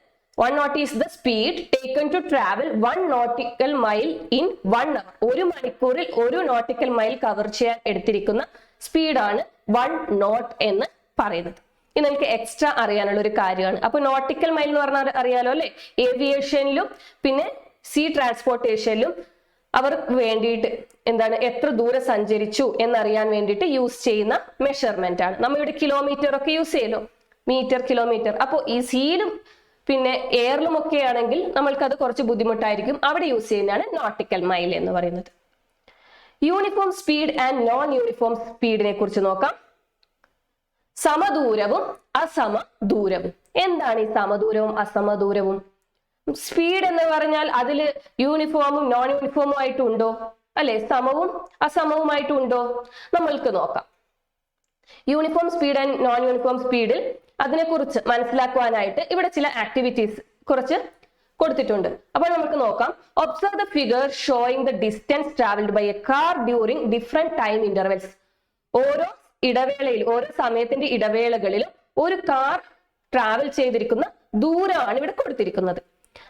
1 knot is the speed taken to travel 1 nautical mile in 1 hour. 1 മണിക്കൂറിൽ 1 nautical mile കവർ ചെയ്യാൻ എടുത്തിരിക്കുന്ന സ്പീഡാണ് 1 knot എന്ന് പറയുന്നത്. ഇത് നിങ്ങൾക്ക് എക്സ്ട്രാ അറിയാനുള്ള ഒരു കാര്യമാണ്. അപ്പൊ നോട്ടിക്കൽ മൈൽ എന്ന് പറഞ്ഞാൽ അറിയാലോ അല്ലെ? ഏവിയേഷനിലും പിന്നെ സീ ട്രാൻസ്പോർട്ടേഷനിലും അവർക്ക് വേണ്ടിയിട്ട് എന്താണ് എത്ര ദൂരം സഞ്ചരിച്ചു എന്നറിയാൻ വേണ്ടിയിട്ട് യൂസ് ചെയ്യുന്ന മെഷർമെന്റ് ആണ്. നമ്മൾ ഇവിടെ കിലോമീറ്റർ ഒക്കെ യൂസ് ചെയ്യലോ, മീറ്റർ, കിലോമീറ്റർ. അപ്പോൾ ഈ സീലും പിന്നെ എയറിലും ഒക്കെ ആണെങ്കിൽ നമ്മൾക്കത് കുറച്ച് ബുദ്ധിമുട്ടായിരിക്കും. അവിടെ യൂസ് ചെയ്യുന്നതാണ് നോട്ടിക്കൽ മൈൽ എന്ന് പറയുന്നത്. Uniform speed and non uniform സ്പീഡിനെ കുറിച്ച് നോക്കാം. സമദൂരവും അസമദൂരവും. എന്താണ് ഈ സമദൂരവും അസമദൂരവും? സ്പീഡ് എന്ന് പറഞ്ഞാൽ അതിൽ യൂണിഫോമും നോൺ യൂണിഫോമും ആയിട്ടുണ്ടോ? അല്ലെ, സമവും അസമവുമായിട്ടും ഉണ്ടോ? നമ്മൾക്ക് നോക്കാം. Uniform speed and non uniform സ്പീഡിൽ അതിനെക്കുറിച്ച് മനസ്സിലാക്കുവാനായിട്ട് ഇവിടെ ചില ആക്ടിവിറ്റീസ് കുറച്ച് കൊടുത്തിട്ടുണ്ട്. അപ്പോൾ നമുക്ക് നോക്കാം. Observe the figure showing the distance travelled by a car during different time intervals. ഓരോ ഇടവേളയിൽ, ഓരോ സമയത്തിന്റെ ഇടവേളകളിലും ഒരു കാർ ട്രാവൽ ചെയ്തിരിക്കുന്ന ദൂരമാണ് ഇവിടെ കൊടുത്തിരിക്കുന്നത്.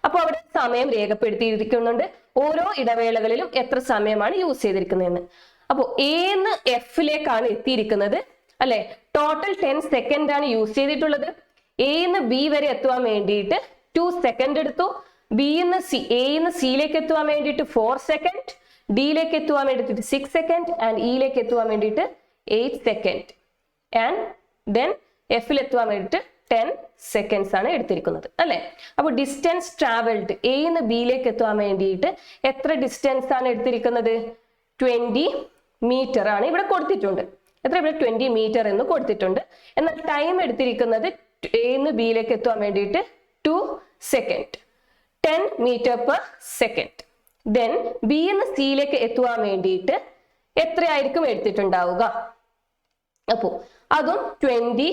അപ്പൊ അവിടെ സമയം രേഖപ്പെടുത്തിയിരിക്കുന്നുണ്ട്, ഓരോ ഇടവേളകളിലും എത്ര സമയമാണ് യൂസ് ചെയ്തിരിക്കുന്നതെന്ന്. അപ്പോൾ എന്ന് എഫിലേക്കാണ് എത്തിയിരിക്കുന്നത് അല്ലെ. ടോട്ടൽ 10 സെക്കൻഡ് ആണ് യൂസ് ചെയ്തിട്ടുള്ളത്. എന്ന് ബി വരെ എത്തുവാൻ വേണ്ടിയിട്ട് 2 സെക്കൻഡ് എടുത്തു. എന്ന് സിയിലേക്ക് എത്തുവാൻ വേണ്ടിയിട്ട് 4 സെക്കൻഡ്, ഡിയിലേക്ക് എത്തുവാൻ വേണ്ടിയിട്ട് 6 സെക്കൻഡ് ആൻഡ് ഇയിലേക്ക് എത്തുവാൻ വേണ്ടിയിട്ട് 8 സെക്കൻഡ് ആൻഡ് ദെൻ എഫിൽ എത്തുവാൻ വേണ്ടിയിട്ട് 10 സെക്കൻഡ്സ് ആണ് എടുത്തിരിക്കുന്നത് അല്ലെ. അപ്പൊ ഡിസ്റ്റൻസ് ട്രാവൽഡ് എന്ന് ബിയിലേക്ക് എത്തുവാൻ വേണ്ടിയിട്ട് എത്ര ഡിസ്റ്റൻസ് ആണ് എടുത്തിരിക്കുന്നത്? 20 മീറ്റർ ആണ് ഇവിടെ കൊടുത്തിട്ടുണ്ട്. എത്ര? ഇവിടെ 20 മീറ്റർ എന്ന് കൊടുത്തിട്ടുണ്ട്. എന്നാൽ ടൈം എടുത്തിരിക്കുന്നത് എന്ന് ബിയിലേക്ക് എത്തുവാൻ വേണ്ടിയിട്ട് 2 second, 10 metre per second. Then B എന്ന് സിയിലേക്ക് എത്തുവാൻ വേണ്ടിയിട്ട് എത്രയായിരിക്കും എടുത്തിട്ടുണ്ടാവുക? അപ്പോ അതും 20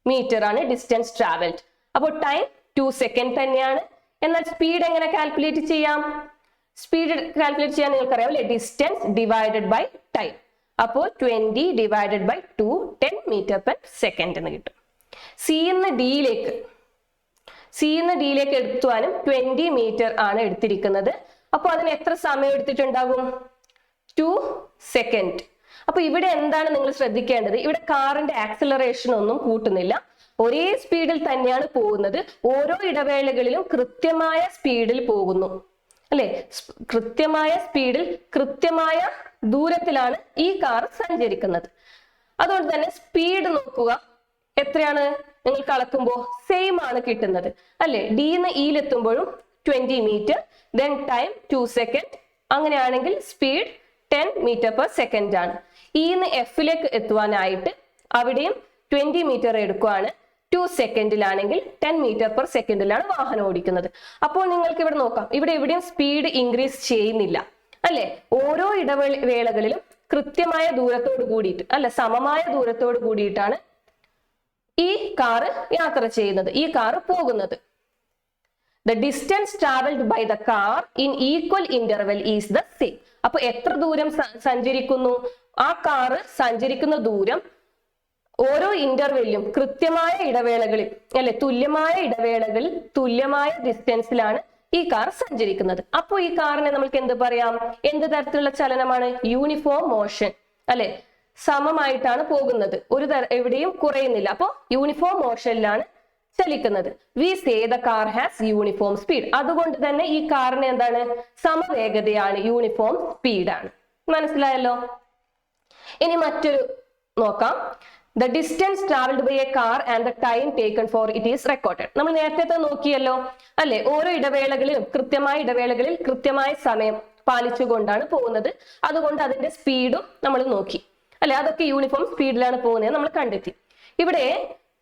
മീറ്റർ ആണ് ഡിസ്റ്റൻസ് ട്രാവൽഡ്. അപ്പോൾ ടൈം 2 സെക്കൻഡ് തന്നെയാണ്. എന്നാൽ സ്പീഡ് എങ്ങനെ കാൽക്കുലേറ്റ് ചെയ്യാം? സ്പീഡ് കാൽക്കുലേറ്റ് ചെയ്യാൻ നിങ്ങൾക്കറിയാം അല്ലെ, ഡിസ്റ്റൻസ് ഡിവൈഡഡ് ബൈ ടൈം. അപ്പോൾ 20 divided by 2, 10 metre per second എന്ന് കിട്ടും. സിന്ന് ഡിയിലേക്ക് എടുത്തുവാനും 20 മീറ്റർ ആണ് എടുത്തിരിക്കുന്നത്. അപ്പൊ അതിന് എത്ര സമയം എടുത്തിട്ടുണ്ടാകും? 2 സെക്കൻഡ്. അപ്പൊ ഇവിടെ എന്താണ് നിങ്ങൾ ശ്രദ്ധിക്കേണ്ടത്? ഇവിടെ കാറിന്റെ ആക്സിലറേഷൻ ഒന്നും കൂട്ടുന്നില്ല, ഒരേ സ്പീഡിൽ തന്നെയാണ് പോകുന്നത്. ഓരോ ഇടവേളകളിലും കൃത്യമായ സ്പീഡിൽ പോകുന്നു അല്ലെ. കൃത്യമായ സ്പീഡിൽ കൃത്യമായ ദൂരത്തിലാണ് ഈ കാർ സഞ്ചരിക്കുന്നത്. അതുകൊണ്ട് തന്നെ സ്പീഡ് നോക്കുക, എത്രയാണ് നിങ്ങൾക്ക് അളക്കുമ്പോൾ സെയിം ആണ് കിട്ടുന്നത് അല്ലെ. ഡിന്ന് ഇയിലെത്തുമ്പോഴും 20 മീറ്റർ, ദെൻ ടൈം 2 സെക്കൻഡ്. അങ്ങനെയാണെങ്കിൽ സ്പീഡ് 10 മീറ്റർ പെർ സെക്കൻഡ് ആണ്. ഇന്ന് എഫിലേക്ക് എത്തുവാനായിട്ട് അവിടെയും 20 മീറ്റർ എടുക്കുവാണ്. 2 സെക്കൻഡിലാണെങ്കിൽ 10 മീറ്റർ പെർ സെക്കൻഡിലാണ് വാഹനം ഓടിക്കുന്നത്. അപ്പോൾ നിങ്ങൾക്ക് ഇവിടെ നോക്കാം, ഇവിടെ എവിടെയും സ്പീഡ് ഇൻക്രീസ് ചെയ്യുന്നില്ല അല്ലെ. ഓരോ ഇടവേളകളിലും കൃത്യമായ ദൂരത്തോട് കൂടിയിട്ട് അല്ല, സമമായ ദൂരത്തോട് കൂടിയിട്ടാണ് ഈ കാറ് യാത്ര ചെയ്യുന്നത്, ഈ കാറ് പോകുന്നത്. The distance traveled by the car in equal interval is the same. അപ്പൊ എത്ര ദൂരം സഞ്ചരിക്കുന്നു? ആ കാറ് സഞ്ചരിക്കുന്ന ദൂരം ഓരോ ഇന്റർവെല്ലും കൃത്യമായ ഇടവേളകളിൽ അല്ലെ, തുല്യമായ ഇടവേളകളിൽ തുല്യമായ ഡിസ്റ്റൻസിലാണ് ഈ കാർ സഞ്ചരിക്കുന്നത്. അപ്പോൾ ഈ കാറിനെ നമുക്ക് എന്ത് പറയാം? എന്ത് തരത്തിലുള്ള ചലനമാണ്? യൂണിഫോം മോഷൻ അല്ലെ. സമമായിട്ടാണ് പോകുന്നത്, എവിടെയും കുറയുന്നില്ല. അപ്പോ യൂണിഫോം മോഷനിലാണ് ചലിക്കുന്നത്. We say the car has uniform speed. അതുകൊണ്ട് തന്നെ ഈ കാറിന് എന്താണ്? സമവേഗതയാണ്, യൂണിഫോം സ്പീഡാണ്. മനസ്സിലായല്ലോ? ഇനി മറ്റൊരു നോക്കാം. The distance travelled by a car and the time taken for it is recorded. നമ്മൾ നേരത്തെ നോക്കിയല്ലോ അല്ലെ. ഓരോ ഇടവേളകളിലും കൃത്യമായ സമയം പാലിച്ചുകൊണ്ടാണ് പോകുന്നത്. അതുകൊണ്ട് അതിന്റെ സ്പീഡും നമ്മൾ നോക്കി അല്ലെ. അതൊക്കെ യൂണിഫോം സ്പീഡിലാണ് പോകുന്നത് നമ്മൾ കണ്ടെത്തി. ഇവിടെ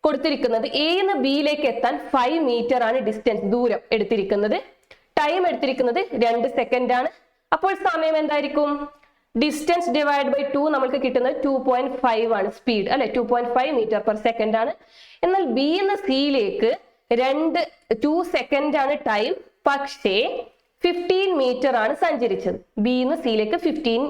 കൊടുത്തിരിക്കുന്നത് എന്ന് ബിയിലേക്ക് എത്താൻ 5 മീറ്റർ ആണ് ഡിസ്റ്റൻസ്, ദൂരം എടുത്തിരിക്കുന്നത്. ടൈം എടുത്തിരിക്കുന്നത് 2 സെക്കൻഡ് ആണ്. അപ്പോൾ സമയം എന്തായിരിക്കും? ഡിസ്റ്റൻസ് ഡിവൈഡ് ബൈ 2 നമ്മൾക്ക് കിട്ടുന്നത് 2.5 ആണ് സ്പീഡ് അല്ലെ. 2.5 മീറ്റർ പെർ സെക്കൻഡ് ആണ്. എന്നാൽ ബി എന്ന സിയിലേക്ക് 2 സെക്കൻഡ് ആണ് ടൈം, പക്ഷേ 15 മീറ്റർ ആണ് സഞ്ചരിച്ചത്. ബി എന്ന് സിയിലേക്ക് 15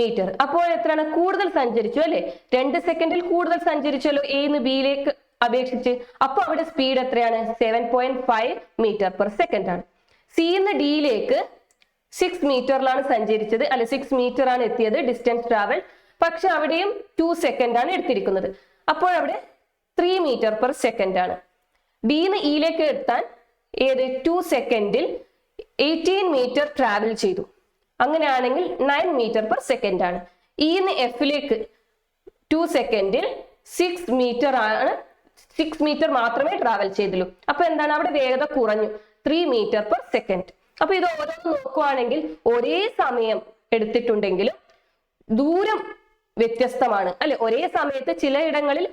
മീറ്റർ. അപ്പോൾ എത്രയാണ്? കൂടുതൽ സഞ്ചരിച്ചു അല്ലെ. 2 സെക്കൻഡിൽ കൂടുതൽ സഞ്ചരിച്ചല്ലോ എന്ന് ബിയിലേക്ക് അപേക്ഷിച്ച്. അപ്പൊ അവിടെ സ്പീഡ് എത്രയാണ്? 7.5 മീറ്റർ പെർ സെക്കൻഡ് ആണ്. സിന്ന് ഡിയിലേക്ക് 6 മീറ്ററിലാണ് സഞ്ചരിച്ചത് അല്ലെ. 6 മീറ്റർ ആണ് എത്തിയത് ഡിസ്റ്റൻസ് ട്രാവൽ, പക്ഷെ അവിടെയും 2 സെക്കൻഡ് ആണ് എടുത്തിരിക്കുന്നത്. അപ്പോൾ അവിടെ 3 മീറ്റർ പെർ സെക്കൻഡ് ആണ്. ഡിന്ന് ഇയിലേക്ക് എത്താൻ 2 സെക്കൻഡിൽ 18 മീറ്റർ ട്രാവൽ ചെയ്തു. അങ്ങനെയാണെങ്കിൽ 9 മീറ്റർ പെർ സെക്കൻഡ് ആണ്. ഇന്ന് എഫിലേക്ക് 2 സെക്കൻഡിൽ 6 മീറ്റർ ആണ്, 6 മീറ്റർ മാത്രമേ ട്രാവൽ ചെയ്തുള്ളൂ. അപ്പൊ എന്താണ് അവിടെ വേഗത കുറഞ്ഞു, 3 മീറ്റർ പെർ സെക്കൻഡ്. അപ്പൊ ഇത് ഓരോന്ന് നോക്കുവാണെങ്കിൽ ഒരേ സമയം എടുത്തിട്ടുണ്ടെങ്കിലും ദൂരം വ്യത്യസ്തമാണ് അല്ലെ. ഒരേ സമയത്ത് ചിലയിടങ്ങളിൽ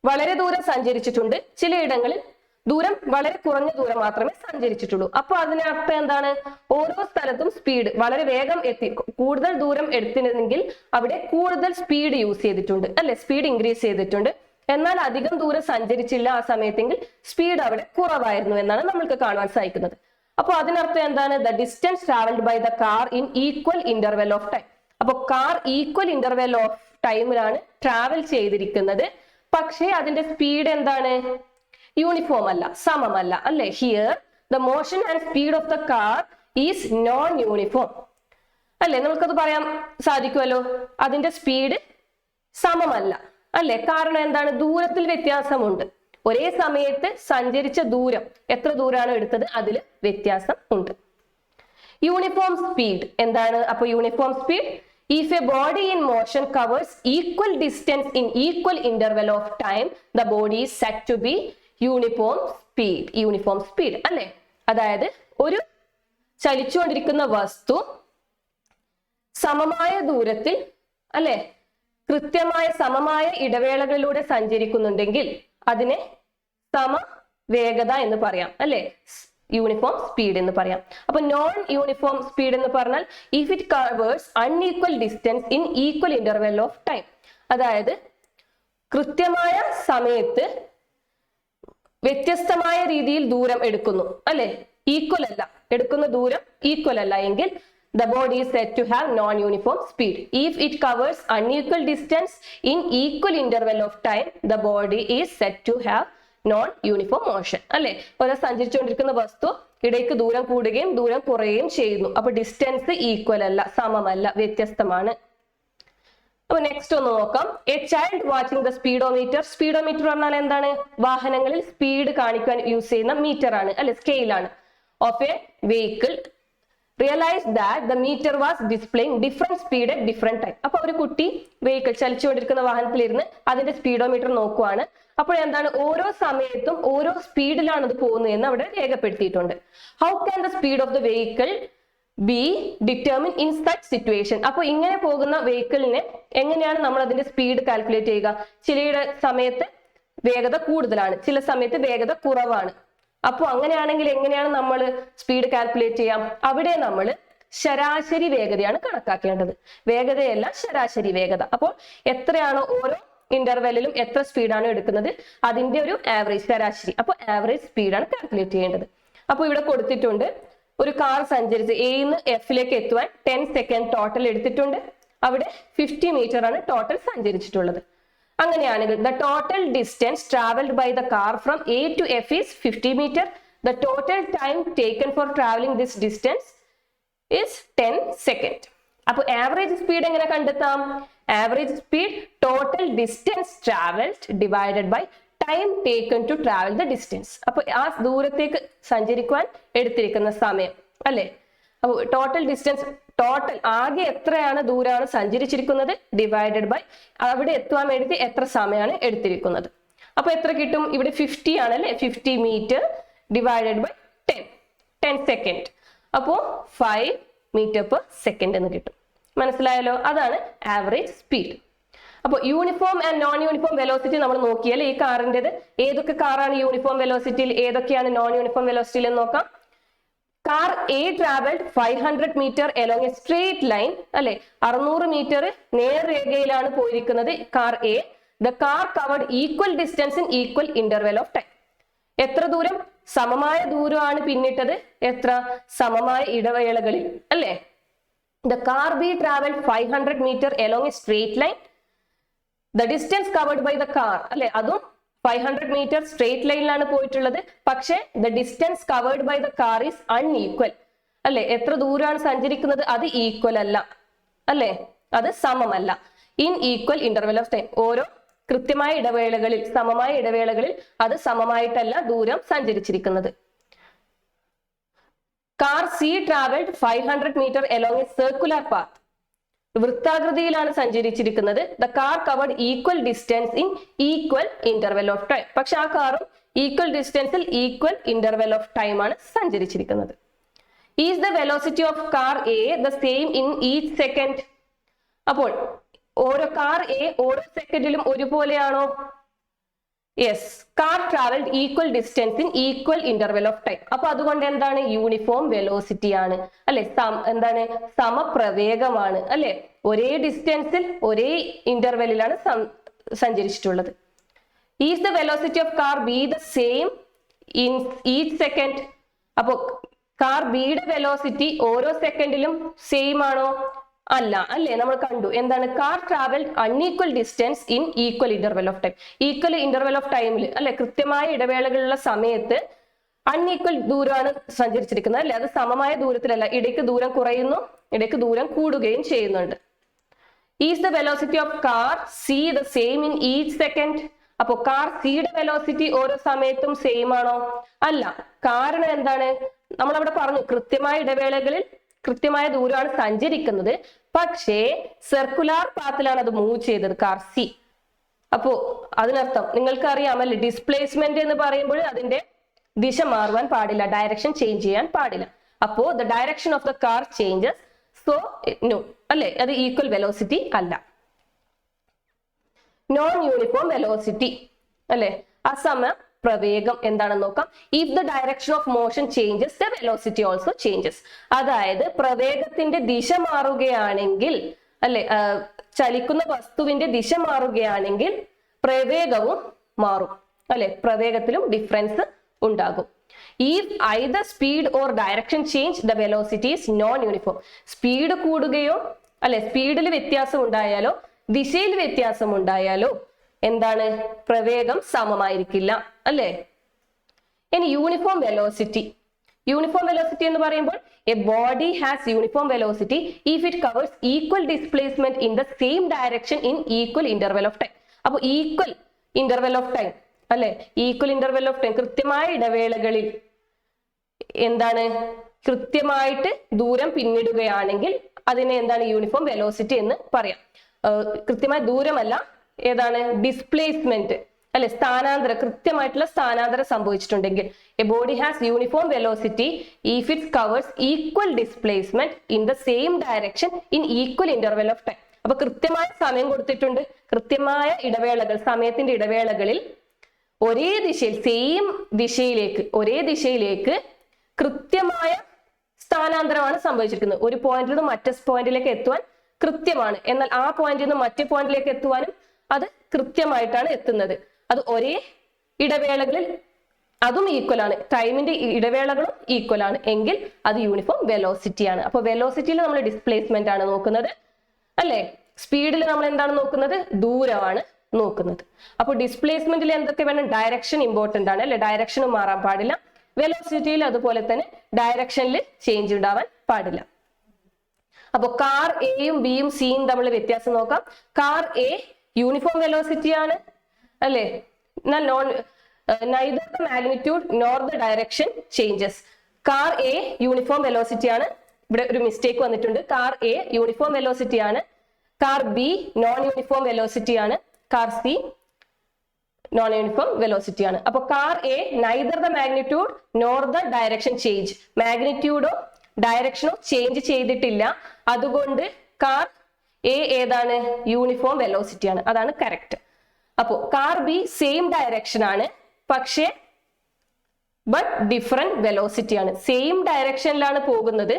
വളരെ ദൂരം സഞ്ചരിച്ചിട്ടുണ്ട്, ചിലയിടങ്ങളിൽ ദൂരം വളരെ കുറഞ്ഞ ദൂരം മാത്രമേ സഞ്ചരിച്ചിട്ടുള്ളൂ. അപ്പൊ അതിനർത്ഥം എന്താണ്, ഓരോ സ്ഥലത്തും സ്പീഡ് വളരെ വേഗം എത്തി, കൂടുതൽ ദൂരം എടുത്തിരുന്നെങ്കിൽ അവിടെ കൂടുതൽ സ്പീഡ് യൂസ് ചെയ്തിട്ടുണ്ട് അല്ലെ, സ്പീഡ് ഇൻക്രീസ് ചെയ്തിട്ടുണ്ട്. എന്നാൽ അധികം ദൂരം സഞ്ചരിച്ചില്ല ആ സമയത്തെങ്കിൽ സ്പീഡ് അവിടെ കുറവായിരുന്നു എന്നാണ് നമ്മൾക്ക് കാണുവാൻ സാധിക്കുന്നത്. അപ്പൊ അതിനർത്ഥം എന്താണ്, the distance travelled by the car in equal interval of time. അപ്പൊ കാർ ഈക്വൽ ഇന്റർവെൽ ഓഫ് ടൈമിലാണ് ട്രാവൽ ചെയ്തിരിക്കുന്നത്. പക്ഷേ അതിന്റെ സ്പീഡ് എന്താണ്, യൂണിഫോം അല്ല, സമമല്ല അല്ലെ. Here the motion and speed of the car is non uniform അല്ലെ. നമുക്കത് പറയാൻ സാധിക്കുമല്ലോ, അതിന്റെ സ്പീഡ് സമമല്ല അല്ലെ. കാരണം എന്താണ്, ദൂരത്തിൽ വ്യത്യാസമുണ്ട്. ഒരേ സമയത്ത് സഞ്ചരിച്ച ദൂരം, എത്ര ദൂരമാണ് എടുത്തത്, അതിൽ വ്യത്യാസം ഉണ്ട്. യൂണിഫോം സ്പീഡ് എന്താണ്, അപ്പൊ uniform speed, if a body in motion covers equal distance in equal interval of time, the body is said to be uniform speed. Uniform speed അല്ലെ. അതായത് ഒരു ചലിച്ചുകൊണ്ടിരിക്കുന്ന വസ്തു സമമായ ദൂരത്തിൽ അല്ലെ, കൃത്യമായ സമമായ ഇടവേളകളിലൂടെ സഞ്ചരിക്കുന്നുണ്ടെങ്കിൽ അതിനെ സമവേഗത എന്ന് പറയാം അല്ലെ, യൂണിഫോം സ്പീഡ് എന്ന് പറയാം. അപ്പൊ നോൺ യൂണിഫോം സ്പീഡ് എന്ന് പറഞ്ഞാൽ if it covers unequal distance in equal interval of time. അതായത് കൃത്യമായ സമയത്ത് വ്യത്യസ്തമായ രീതിയിൽ ദൂരം എടുക്കുന്നു അല്ലെ, ഈക്വൽ അല്ല, എടുക്കുന്ന ദൂരം ഈക്വൽ അല്ല എങ്കിൽ the body is said to have non-uniform speed. If it covers unequal distance in equal interval of time, the body is said to have non-uniform motion അല്ലെ. ഒരു സഞ്ചരിച്ചുകൊണ്ടിരിക്കുന്ന വസ്തു ഇടയ്ക്ക് ദൂരം കൂടുകയും ദൂരം കുറയുകയും ചെയ്യുന്നു. അപ്പൊ ഡിസ്റ്റൻസ് ഈക്വൽ അല്ല, സമമല്ല, വ്യത്യസ്തമാണ്. അപ്പൊ നെക്സ്റ്റ് ഒന്ന് നോക്കാം. A child watching the speedometer. Speedometer പറഞ്ഞാൽ എന്താണ്, വാഹനങ്ങളിൽ സ്പീഡ് കാണിക്കാൻ യൂസ് ചെയ്യുന്ന മീറ്റർ ആണ് അല്ലെ, സ്കെയിൽ ആണ്. Of A vehicle realized that the meter was displaying different speed at different time. അപ്പൊ ഒരു കുട്ടി വെഹിക്കിൾ ചലിച്ചുകൊണ്ടിരിക്കുന്ന വാഹനത്തിലിരുന്ന് അതിന്റെ സ്പീഡോമീറ്റർ നോക്കുവാണ്. അപ്പോൾ എന്താണ്, ഓരോ സമയത്തും ഓരോ സ്പീഡിലാണ് അത് പോകുന്നത് എന്ന് അവിടെ രേഖപ്പെടുത്തിയിട്ടുണ്ട്. How can the speed of the vehicle B determine in such situation. അപ്പൊ ഇങ്ങനെ പോകുന്ന വെഹിക്കിളിനെ എങ്ങനെയാണ് നമ്മൾ അതിന്റെ സ്പീഡ് കാൽക്കുലേറ്റ് ചെയ്യുക? ചില സമയത്ത് വേഗത കൂടുതലാണ്, ചില സമയത്ത് വേഗത കുറവാണ്. അപ്പോൾ അങ്ങനെയാണെങ്കിൽ എങ്ങനെയാണ് നമ്മൾ സ്പീഡ് കാൽക്കുലേറ്റ് ചെയ്യാം? അവിടെ നമ്മൾ ശരാശരി വേഗതയാണ് കണക്കാക്കേണ്ടത്, വേഗതയല്ല ശരാശരി വേഗത. അപ്പോൾ എത്രയാണോ ഓരോ ഇന്റർവെല്ലിലും എത്ര സ്പീഡാണ് എടുക്കുന്നത് അതിന്റെ ഒരു ആവറേജ്, ശരാശരി. അപ്പോൾ ആവറേജ് സ്പീഡാണ് കാൽക്കുലേറ്റ് ചെയ്യേണ്ടത്. അപ്പോൾ ഇവിടെ കൊടുത്തിട്ടുണ്ട്, ഒരു കാർ സഞ്ചരിച്ച് എന്ന് എഫിലേക്ക് എത്തുവാൻ 10 സെക്കൻഡ് ടോട്ടൽ എടുത്തിട്ടുണ്ട്. അവിടെ 50 മീറ്റർ ആണ് ടോട്ടൽ സഞ്ചരിച്ചിട്ടുള്ളത്. അങ്ങനെയാണെങ്കിൽ the total distance traveled by the car from A to F is 50 meter. The total time taken for traveling this distance is 10 second. അപ്പോൾ ആവറേജ് സ്പീഡ് എങ്ങനെ കണ്ടെത്താം? Average speed total distance travelled divided by time taken to travel the distance. അപ്പൊ ആ ദൂരത്തേക്ക് സഞ്ചരിക്കുവാൻ എടുത്തിരിക്കുന്ന സമയം അല്ലെ. അപ്പോൾ ടോട്ടൽ ഡിസ്റ്റൻസ്, ടോട്ടൽ ആകെ എത്രയാണ് ദൂരമാണ് സഞ്ചരിച്ചിരിക്കുന്നത് ഡിവൈഡഡ് ബൈ അവിടെ എത്തുവാൻ വേണ്ടി എത്ര സമയമാണ് എടുത്തിരിക്കുന്നത്. അപ്പൊ എത്ര കിട്ടും? ഇവിടെ 50 ആണ് അല്ലെ, 50 മീറ്റർ ഡിവൈഡഡ് ബൈ 10 സെക്കൻഡ്. അപ്പോ 5 മീറ്റർ പെർ സെക്കൻഡ് എന്ന് കിട്ടും. മനസ്സിലായല്ലോ? അതാണ് ആവറേജ് സ്പീഡ്. അപ്പൊ uniform and non uniform velocity നമ്മൾ നോക്കിയാൽ ഈ കാറിൻ്റെത് ഏതൊക്കെ കാറാണ് യൂണിഫോം വെലോസിറ്റിയിൽ, ഏതൊക്കെയാണ് നോൺ യൂണിഫോം വെലോസിറ്റിയിൽ എന്ന് നോക്കാം. Car A travelled 500 metre along a straight line അല്ലെ, 600 മീറ്റർ നേർരേഖയിലാണ് പോയിരിക്കുന്നത് car A. The car covered equal distance in equal interval of time. എത്ര ദൂരം? സമമായ ദൂരമാണ് പിന്നിട്ടത്. എത്ര? സമമായ ഇടവേളകളിൽ അല്ലെ. The car B travelled 500 metre along a straight line. The distance covered by the car അല്ലെ, അതും 500 മീറ്റർ സ്ട്രേറ്റ് ലൈനിലാണ് പോയിട്ടുള്ളത്. പക്ഷേ the distance covered by the car is unequal അല്ലെ. എത്ര ദൂരമാണ് സഞ്ചരിക്കുന്നത് അത് ഈക്വൽ അല്ല അല്ലെ, അത് സമമല്ല. In equal interval of time, ഓരോ കൃത്യമായ ഇടവേളകളിൽ, സമമായ ഇടവേളകളിൽ അത് സമമായിട്ടല്ല ദൂരം സഞ്ചരിച്ചിരിക്കുന്നത്. Car C travelled 500 metre along a circular path. വൃത്താകൃതിയിലാണ് സഞ്ചരിച്ചിരിക്കുന്നത്. The car covered equal distance in equal interval of time. പക്ഷെ ആ കാറും ഈക്വൽ ഡിസ്റ്റൻസിൽ ഈക്വൽ ഇന്റർവെൽ ഓഫ് ടൈം ആണ് സഞ്ചരിച്ചിരിക്കുന്നത്. Is the velocity of car A the same in each second. അപ്പോൾ ഓരോ കാർ എ ഓരോ സെക്കൻഡിലും ഒരുപോലെയാണോ? Yes. Car travelled equal distance in equal interval of time. അപ്പൊ അതുകൊണ്ട് എന്താണ്? യൂണിഫോം വെലോസിറ്റി ആണ് അല്ലെ, എന്താണ്? സമപ്രവേഗമാണ് അല്ലെ. ഒരേ ഡിസ്റ്റൻസിൽ ഒരേ ഇന്റർവെല്ലിലാണ് സഞ്ചരിച്ചിട്ടുള്ളത്. Is the velocity of car B the same in each second. അപ്പോ കാർ ബിയുടെ വെലോസിറ്റി ഓരോ സെക്കൻഡിലും സെയിം ആണോ? അല്ല അല്ലെ. നമ്മൾ കണ്ടു എന്താണ്? Car travel unequal distance in equal interval of time. Equal interval of ടൈമിൽ അല്ലെ, കൃത്യമായ ഇടവേളകളുള്ള സമയത്ത് അൺഈക്വൽ ദൂരമാണ് സഞ്ചരിച്ചിരിക്കുന്നത് അല്ലെ. അത് സമമായ ദൂരത്തിലല്ല, ഇടയ്ക്ക് ദൂരം കുറയുന്നു, ഇടയ്ക്ക് ദൂരം കൂടുകയും ചെയ്യുന്നുണ്ട്. Is the velocity of car C the same in each second. അപ്പോ കാർ സിയുടെ വെലോസിറ്റി ഓരോ സമയത്തും സെയിം ആണോ? അല്ല. കാരണം എന്താണ്? നമ്മളവിടെ പറഞ്ഞു കൃത്യമായ ഇടവേളകളിൽ കൃത്യമായ ദൂരമാണ് സഞ്ചരിക്കുന്നത്, പക്ഷേ സർക്കുലാർ പാത്തിലാണ് അത് മൂവ് ചെയ്തത് കാർ സി. അപ്പോ അതിനർത്ഥം നിങ്ങൾക്ക് അറിയാമല്ലേ, ഡിസ്പ്ലേസ്മെന്റ് എന്ന് പറയുമ്പോൾ അതിന്റെ ദിശ മാറുവാൻ പാടില്ല, ഡയറക്ഷൻ ചേഞ്ച് ചെയ്യാൻ പാടില്ല. അപ്പോ the direction of the car changes, so no അല്ലെ, അത് ഈക്വൽ വെലോസിറ്റി അല്ല. നോൺ യൂണിഫോം വെലോസിറ്റി അല്ലെ, അസമ പ്രവേഗം എന്താണെന്ന് നോക്കാം. If the direction of motion changes the velocity also changes. അതായത് പ്രവേഗത്തിന്റെ ദിശ മാറുകയാണെങ്കിൽ അല്ലെ, ചലിക്കുന്ന വസ്തുവിന്റെ ദിശ മാറുകയാണെങ്കിൽ പ്രവേഗവും മാറും അല്ലെ, പ്രവേഗത്തിലും ഡിഫറൻസ് ഉണ്ടാകും. If either speed or direction change the velocity is non uniform. Speed കൂടുകയോ അല്ലെ, സ്പീഡിൽ വ്യത്യാസം ഉണ്ടായാലോ ദിശയിൽ വ്യത്യാസം ഉണ്ടായാലോ എന്താണ്? പ്രവേഗം സമമായിരിക്കില്ല അല്ലെ. ഇനി യൂണിഫോം വെലോസിറ്റി. യൂണിഫോം വെലോസിറ്റി എന്ന് പറയുമ്പോൾ A body has uniform velocity if it covers equal displacement in the same direction in equal interval of time. അപ്പൊ ഈക്വൽ ഇന്റർവെൽ ഓഫ് ടൈം അല്ലെ, ഈക്വൽ ഇന്റർവെൽ ഓഫ് ടൈം കൃത്യമായ ഇടവേളകളിൽ എന്താണ്? കൃത്യമായിട്ട് ദൂരം പിന്നിടുകയാണെങ്കിൽ അതിനെ എന്താണ്? യൂണിഫോം വെലോസിറ്റി എന്ന് പറയാം. കൃത്യമായ ദൂരമല്ല, ഏതാണ്? ഡിസ്പ്ലേസ്മെന്റ് അല്ലെ, സ്ഥാനാന്തരം, കൃത്യമായിട്ടുള്ള സ്ഥാനാന്തരം സംഭവിച്ചിട്ടുണ്ടെങ്കിൽ a body has uniform velocity if it covers equal displacement in the same direction in equal interval of time. അപ്പൊ കൃത്യമായ സമയം കൊടുത്തിട്ടുണ്ട്, കൃത്യമായ ഇടവേളകൾ, സമയത്തിന്റെ ഇടവേളകളിൽ ഒരേ ദിശയിൽ, സെയിം ദിശയിലേക്ക്, ഒരേ ദിശയിലേക്ക് കൃത്യമായ സ്ഥാനാന്തരമാണ് സംഭവിച്ചിരിക്കുന്നത്. ഒരു പോയിന്റിൽ നിന്ന് മറ്റേ പോയിന്റിലേക്ക് എത്തുവാൻ കൃത്യമാണ്, എന്നാൽ ആ പോയിന്റിൽ നിന്ന് മറ്റേ പോയിന്റിലേക്ക് എത്തുവാനും അത് കൃത്യമായിട്ടാണ് എത്തുന്നത്. അത് ഒരേ ഇടവേളകളിൽ അതും ഈക്വൽ ആണ്, ടൈമിന്റെ ഇടവേളകളും ഈക്വൽ ആണ് എങ്കിൽ അത് യൂണിഫോം വെലോസിറ്റി ആണ്. അപ്പൊ വെലോസിറ്റിയിൽ നമ്മൾ ഡിസ്പ്ലേസ്മെന്റ് ആണ് നോക്കുന്നത് അല്ലെ, സ്പീഡിൽ നമ്മൾ എന്താണ് നോക്കുന്നത്? ദൂരമാണ് നോക്കുന്നത്. അപ്പൊ ഡിസ്പ്ലേസ്മെന്റിൽ എന്തൊക്കെ വേണം? ഡയറക്ഷൻ ഇമ്പോർട്ടന്റ് ആണ് അല്ലെ, ഡയറക്ഷനും മാറാൻ പാടില്ല. വെലോസിറ്റിയിൽ അതുപോലെ തന്നെ ഡയറക്ഷനിൽ ചേഞ്ച് ഉണ്ടാവാൻ പാടില്ല. അപ്പൊ കാർ എയും ബിയും സിയും തമ്മിൽ വ്യത്യാസം നോക്കാം. കാർ എ യൂണിഫോം വെലോസിറ്റി ആണ് അല്ലെ, എന്നാൽ neither the magnitude nor the direction changes. Car A uniform velocity ആണ്. ഇവിടെ ഒരു മിസ്റ്റേക്ക് വന്നിട്ടുണ്ട്. കാർ എ യൂണിഫോം വെലോസിറ്റി ആണ്, car B non uniform velocity ആണ്, car C non uniform velocity ആണ്. അപ്പൊ car A neither the magnitude nor the direction change, മാഗ്നിറ്റ്യൂഡോ ഡയറക്ഷനോ ചേഞ്ച് ചെയ്തിട്ടില്ല, അതുകൊണ്ട് കാർ എ ഏതാണ്? യൂണിഫോം വെലോസിറ്റി ആണ്, അതാണ് കറക്റ്റ്. അപ്പോ കാർ ബി സെയിം ഡയറക്ഷൻ ആണ്, പക്ഷേ ബട്ട് ഡിഫറെന്റ് വെലോസിറ്റി ആണ്. സെയിം ഡയറക്ഷനിലാണ് പോകുന്നത്,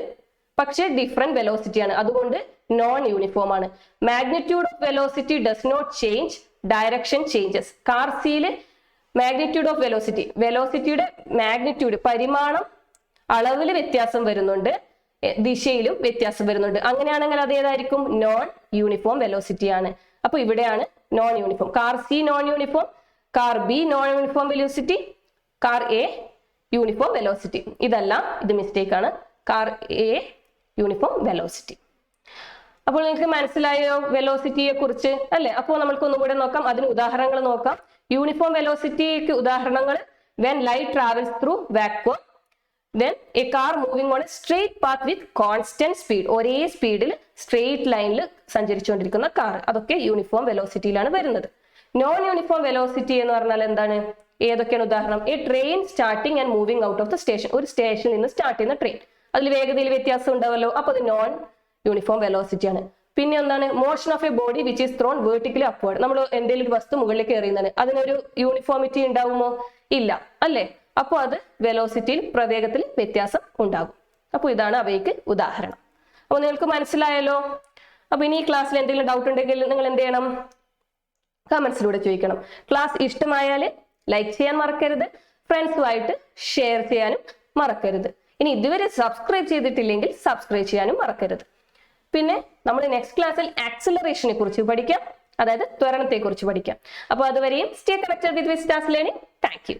പക്ഷേ ഡിഫറെന്റ് വെലോസിറ്റി ആണ്, അതുകൊണ്ട് നോൺ യൂണിഫോം ആണ്. Magnitude of velocity does not change, direction changes. Car സിയില് മാഗ്നിറ്റ്യൂഡ് ഓഫ് വെലോസിറ്റി, വെലോസിറ്റിയുടെ മാഗ്നിറ്റ്യൂഡ്, പരിമാണം, അളവിൽ വ്യത്യാസം വരുന്നുണ്ട്, ദിശയിലും വ്യത്യാസം വരുന്നുണ്ട്. അങ്ങനെയാണെങ്കിൽ അത് ഏതായിരിക്കും? നോൺ യൂണിഫോം വെലോസിറ്റി ആണ്. അപ്പൊ ഇവിടെയാണ് non uniform. Car C non uniform, car B non uniform velocity, car A uniform velocity. ഇതല്ല, ഇത് മിസ്റ്റേക്ക് ആണ്. Car A uniform velocity. അപ്പോൾ നിങ്ങൾക്ക് മനസ്സിലായോ വെലോസിറ്റിയെ കുറിച്ച് അല്ലെ? അപ്പോൾ നമ്മൾക്ക് ഒന്നുകൂടെ നോക്കാം, അതിന് ഉദാഹരണങ്ങൾ നോക്കാം. യൂണിഫോം വെലോസിറ്റിക്ക് ഉദാഹരണങ്ങൾ: when light travels through vacuum, then a car moving on a straight path with constant speed, ഒരേ സ്പീഡിൽ സ്ട്രെയിറ്റ് ലൈനിൽ സഞ്ചരിച്ചുകൊണ്ടിരിക്കുന്ന കാർ, അതൊക്കെ യൂണിഫോം വെലോസിറ്റിയിലാണ് വരുന്നത്. നോൺ യൂണിഫോം വെലോസിറ്റി എന്ന് പറഞ്ഞാൽ എന്താണ്? ഏതൊക്കെയാണ് ഉദാഹരണം? A train starting and moving out of the station, ഒരു സ്റ്റേഷനിൽ നിന്ന് സ്റ്റാർട്ട് ചെയ്യുന്ന ട്രെയിൻ, അതിൽ വേഗതയിൽ വ്യത്യാസം ഉണ്ടാവല്ലോ, അപ്പൊ അത് നോൺ യൂണിഫോം വെലോസിറ്റി ആണ്. പിന്നെ എന്താണ്? Motion of a body which is thrown vertically upward, നമ്മൾ എന്തെങ്കിലും ഒരു വസ്തു മുകളിലേക്ക് എറിയുന്നതാണ്, അതിനൊരു യൂണിഫോമിറ്റി ഉണ്ടാവുമോ? ഇല്ല അല്ലേ? അപ്പോൾ അത് വെലോസിറ്റിയിൽ പ്രവേഗത്തിൽ വ്യത്യാസം ഉണ്ടാകും. അപ്പോൾ ഇതാണ് അവയ്ക്ക് ഉദാഹരണം. അപ്പോൾ നിങ്ങൾക്ക് മനസ്സിലായല്ലോ. അപ്പൊ ഇനി ഈ ക്ലാസ്സിൽ എന്തെങ്കിലും ഡൗട്ട് ഉണ്ടെങ്കിൽ നിങ്ങൾ എന്ത് ചെയ്യണം? കമന്റ്സിലൂടെ ചോദിക്കണം. ക്ലാസ് ഇഷ്ടമായാൽ ലൈക്ക് ചെയ്യാൻ മറക്കരുത്, ഫ്രണ്ട്സുമായിട്ട് ഷെയർ ചെയ്യാനും മറക്കരുത്. ഇനി ഇതുവരെ സബ്സ്ക്രൈബ് ചെയ്തിട്ടില്ലെങ്കിൽ സബ്സ്ക്രൈബ് ചെയ്യാനും മറക്കരുത്. പിന്നെ നമ്മൾ നെക്സ്റ്റ് ക്ലാസ്സിൽ ആക്സിലറേഷനെ കുറിച്ച് പഠിക്കാം, അതായത് ത്വരണത്തെ കുറിച്ച് പഠിക്കാം. അപ്പോൾ അതുവരെയും stay connected with Vistas learning. Thank U.